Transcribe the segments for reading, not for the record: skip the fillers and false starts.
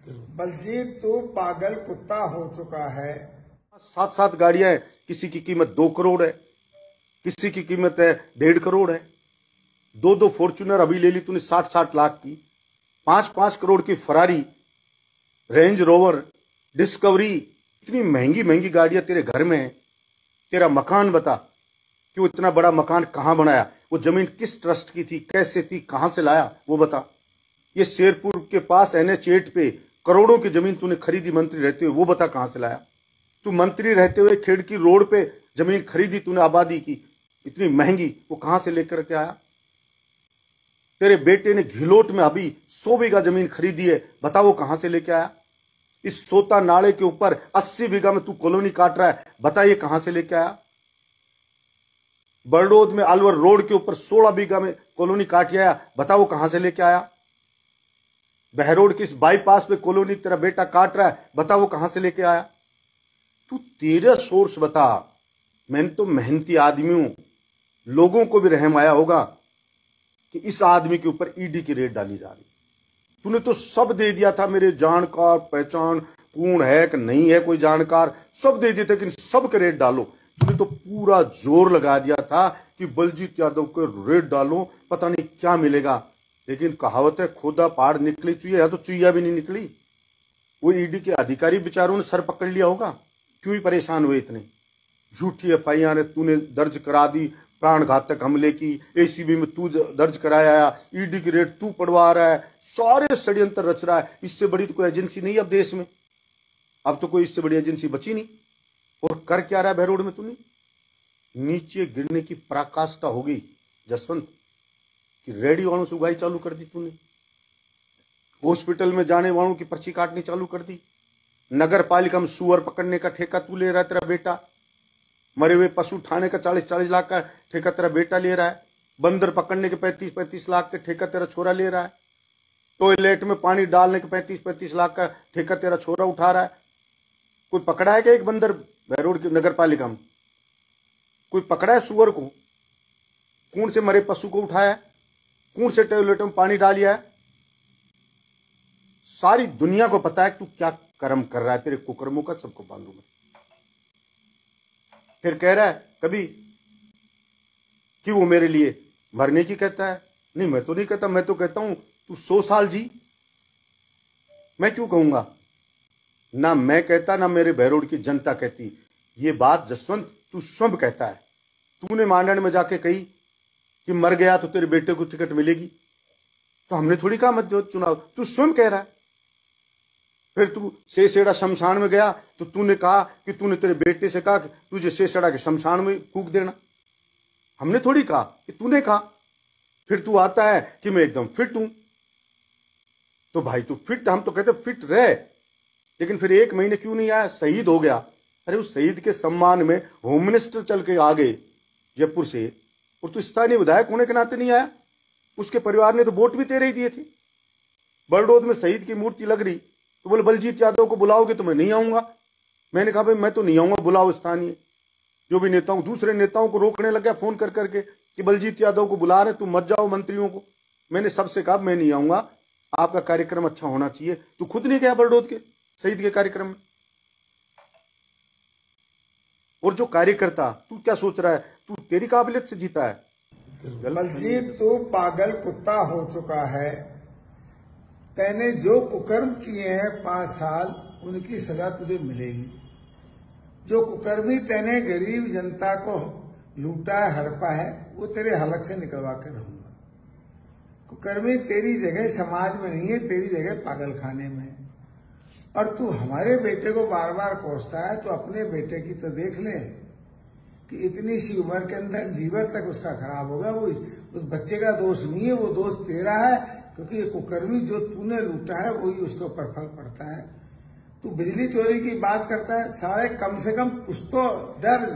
बलजीत तू पागल कुत्ता हो चुका है। 7-7 गाड़ियां हैं, किसी की कीमत 2 करोड़ है, किसी की कीमत है 1.5 करोड़ है। 2 फॉर्च्यूनर अभी ले ली तूने 60-60 लाख की। 5-5 करोड़ की फरारी, रेंज रोवर, डिस्कवरी, इतनी महंगी महंगी गाड़ियां तेरे घर में है। तेरा मकान बता कि वो इतना बड़ा मकान कहां बनाया, वो जमीन किस ट्रस्ट की थी, कैसे थी, कहां से लाया वो बता। ये शेरपुर के पास NH8 पे करोड़ों की जमीन तूने खरीदी मंत्री रहते हुए, वो बता कहां से लाया। तू मंत्री रहते हुए खेड़की रोड पे जमीन खरीदी तूने आबादी की, इतनी महंगी, वो कहां से लेकर के आया। तेरे बेटे ने घिलोट में अभी 100 बीघा जमीन खरीदी है, बता वो कहां से लेके आया। इस सोता नाले के ऊपर 80 बीघा में तू कॉलोनी काट रहा है, बता ये कहां से लेके आया। बड़ौद में अलवर रोड के ऊपर 16 बीघा में कॉलोनी काट आया, बता वो कहां से लेके आया। बहरोड के इस बाईपास पे कॉलोनी तेरा बेटा काट रहा है, बता वो कहां से लेके आया। तू तेरा सोर्स बता। मैं तो मेहनती आदमी हूं, लोगों को भी रहम आया होगा कि इस आदमी के ऊपर ईडी की रेड डाली जा रही। तूने तो सब दे दिया था, मेरे जानकार पहचान कौन है कि नहीं है, कोई जानकार सब दे दिए थे कि सब के रेड डालो। तूने तो पूरा जोर लगा दिया था कि बलजीत यादव को रेड डालो, पता नहीं क्या मिलेगा। लेकिन कहावत है, खोदा पहाड़ निकली चुईया, या तो चुईया भी नहीं निकली। वो ईडी के अधिकारी बेचारों ने सर पकड़ लिया होगा, क्यों ही परेशान हुए इतने। झूठी एफआईआर तूने दर्ज करा दी, प्राण घातक हमले की, ACB में तू दर्ज कराया, ईडी की रेड तू पढ़वा रहा है, सारे षड्यंत्र रच रहा है। इससे बड़ी तो कोई एजेंसी नहीं अब देश में, अब तो कोई इससे बड़ी एजेंसी बची नहीं। और कर क्या रहा है बहरोड में तूने, नीचे गिरने की पराकाष्ठा हो गई जसवंत कि रेडी वालों से उगाई चालू कर दी तूने। हॉस्पिटल में जाने वालों की पर्ची काटनी चालू कर दी। नगर पालिका में सुअर पकड़ने का ठेका तू ले रहा है, तेरा बेटा। मरे हुए पशु उठाने का 40-40 लाख का ठेका तेरा बेटा ले रहा है। बंदर पकड़ने के 35-35 लाख का ठेका तेरा छोरा ले रहा है। टॉयलेट में पानी डालने के 35-35 लाख का ठेका तेरा छोरा उठा रहा है। कोई पकड़ा है क्या एक बंदर बहरोड की नगर पालिका में? कोई पकड़ा है सुअर को? कौन से मरे पशु को उठाया है? कौन से टॉयलेट में पानी डालिया है? सारी दुनिया को पता है तू क्या कर्म कर रहा है, तेरे कुकर्मों का सबको मालूम है। फिर कह रहा है कभी कि वो मेरे लिए मरने की कहता है। नहीं, मैं तो नहीं कहता, मैं तो कहता हूं तू 100 साल जी। मैं क्यों कहूंगा? ना मैं कहता, ना मेरे बहरोड की जनता कहती। ये बात जसवंत तू स्वयं कहता है। तूने मांडन में जाके कही कि मर गया तो तेरे बेटे को टिकट मिलेगी, तो हमने थोड़ी कहा मत चुनाव, तू स्वयं कह रहा है। फिर तू सेसेड़ा शमशान में गया तो तूने कहा कि तूने तेरे बेटे से कहा कि तुझे सेसेड़ा के शमशान में फूंक देना, हमने थोड़ी कहा, कि तूने कहा। फिर तू आता है कि मैं एकदम फिट हूं। तो भाई तू फिट, हम तो कहते फिट रहे, लेकिन फिर 1 महीने क्यों नहीं आया? शहीद हो गया। अरे उस शहीद के सम्मान में होम मिनिस्टर चल के आ गए जयपुर से, और तू स्थानीय विधायक होने के नाते नहीं आया। उसके परिवार ने तो वोट भी तेरे ही दिए थे। बड़ौद में शहीद की मूर्ति लग रही तो बोले बलजीत यादव को बुलाओगे तो मैं नहीं आऊंगा। मैंने कहा भाई मैं तो नहीं आऊंगा, बुलाओ स्थानीय जो भी नेताओं। दूसरे नेताओं को रोकने लग गया फोन कर करके कि बलजीत यादव को बुला रहे, तुम मत जाओ मंत्रियों को। मैंने सबसे कहा मैं नहीं आऊंगा, आपका कार्यक्रम अच्छा होना चाहिए। तू खुद नहीं गया बड़ौद के शहीद के कार्यक्रम में। और जो कार्यकर्ता, तू क्या सोच रहा है तू तेरी काबिलियत से जीता है? बलजीत तू पागल कुत्ता हो चुका है। तैने जो कुकर्म किए हैं 5 साल, उनकी सजा तुझे मिलेगी। जो कुकर्मी तैने गरीब जनता को लूटा है, हड़पा है, वो तेरे हलक से निकलवा कर रहूंगा। कुकर्मी तेरी जगह समाज में नहीं है, तेरी जगह पागल खाने में है। और तू हमारे बेटे को बार बार कोसता है, तो अपने बेटे की तो देख ले कि इतनी सी उम्र के अंदर लीवर तक उसका खराब होगा। वो उस बच्चे का दोष नहीं है, वो दोष तेरा है, क्योंकि ये कुकर्मी जो तूने लूटा है वही उसके ऊपर फल पड़ता है। तू बिजली चोरी की बात करता है, सारे कम से कम कुछ तो दर्ज।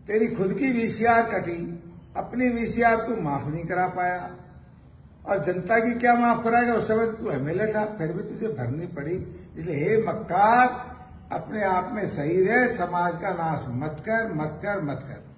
तेरी खुद की VCR कटी, अपनी VCR तू माफ नहीं करा पाया, और जनता की क्या माफ कराएगा? उस समय तू MLA था, फिर भी तुझे भरनी पड़ी। इसलिए हे मक्कार, अपने आप में सही रहे, समाज का नाश मत कर, मत कर, मत कर।